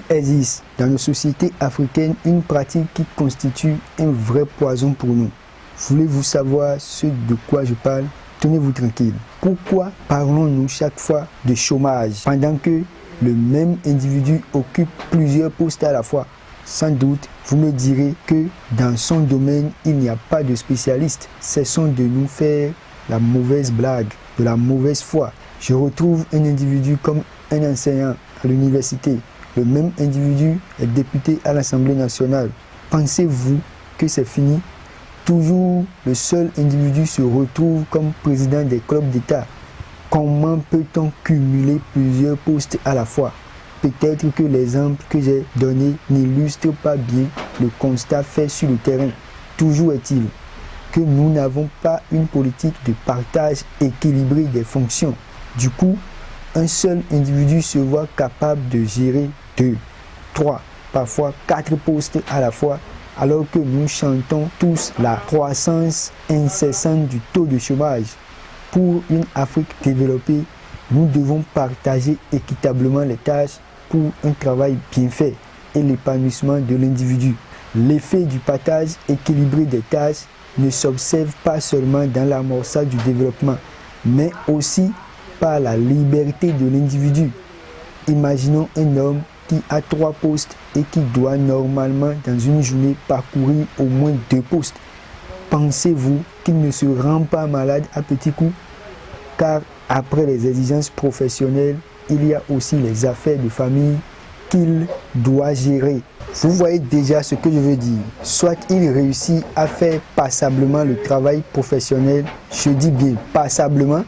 existe dans nos sociétés africaines une pratique qui constitue un vrai poison pour nous. Voulez-vous savoir ce de quoi je parle? Tenez-vous tranquille. Pourquoi parlons-nous chaque fois de chômage pendant que le même individu occupe plusieurs postes à la fois? Sans doute, vous me direz que dans son domaine, il n'y a pas de spécialiste. Cessons de nous faire la mauvaise blague, de la mauvaise foi. Je retrouve un individu comme un enseignant à l'université. Le même individu est député à l'Assemblée nationale. Pensez-vous que c'est fini? Toujours le seul individu se retrouve comme président des clubs d'État. Comment peut-on cumuler plusieurs postes à la fois? Peut-être que l'exemple que j'ai donné n'illustre pas bien le constat fait sur le terrain. Toujours est-il que nous n'avons pas une politique de partage équilibré des fonctions. Du coup, un seul individu se voit capable de gérer 2, 3, parfois 4 postes à la fois, alors que nous chantons tous la croissance incessante du taux de chômage. Pour une Afrique développée, nous devons partager équitablement les tâches pour un travail bien fait et l'épanouissement de l'individu. L'effet du partage équilibré des tâches ne s'observe pas seulement dans l'amorçage du développement, mais aussi par la liberté de l'individu. Imaginons un homme qui a 3 postes et qui doit normalement dans une journée parcourir au moins 2 postes. Pensez-vous qu'il ne se rend pas malade à petits coups? Car après les exigences professionnelles, il y a aussi les affaires de famille qu'il doit gérer. Vous voyez déjà ce que je veux dire. Soit il réussit à faire passablement le travail professionnel, je dis bien passablement.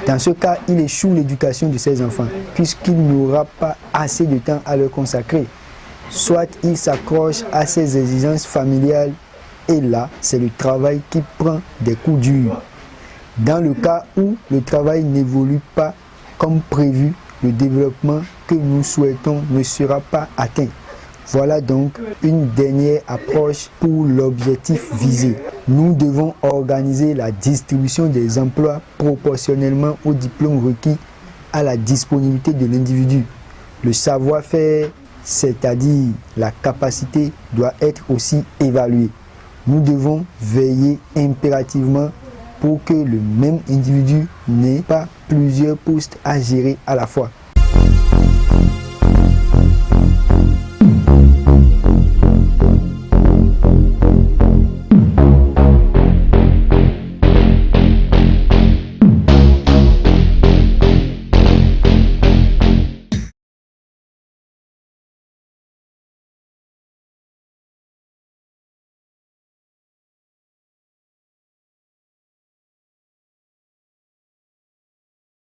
Dans ce cas, il échoue l'éducation de ses enfants, puisqu'il n'aura pas assez de temps à leur consacrer. Soit il s'accroche à ses exigences familiales, et là, c'est le travail qui prend des coups durs. Dans le cas où le travail n'évolue pas comme prévu, le développement que nous souhaitons ne sera pas atteint. Voilà donc une dernière approche pour l'objectif visé. Nous devons organiser la distribution des emplois proportionnellement aux diplômes requis à la disponibilité de l'individu. Le savoir-faire, c'est-à-dire la capacité, doit être aussi évalué. Nous devons veiller impérativement pour que le même individu n'ait pas plusieurs postes à gérer à la fois.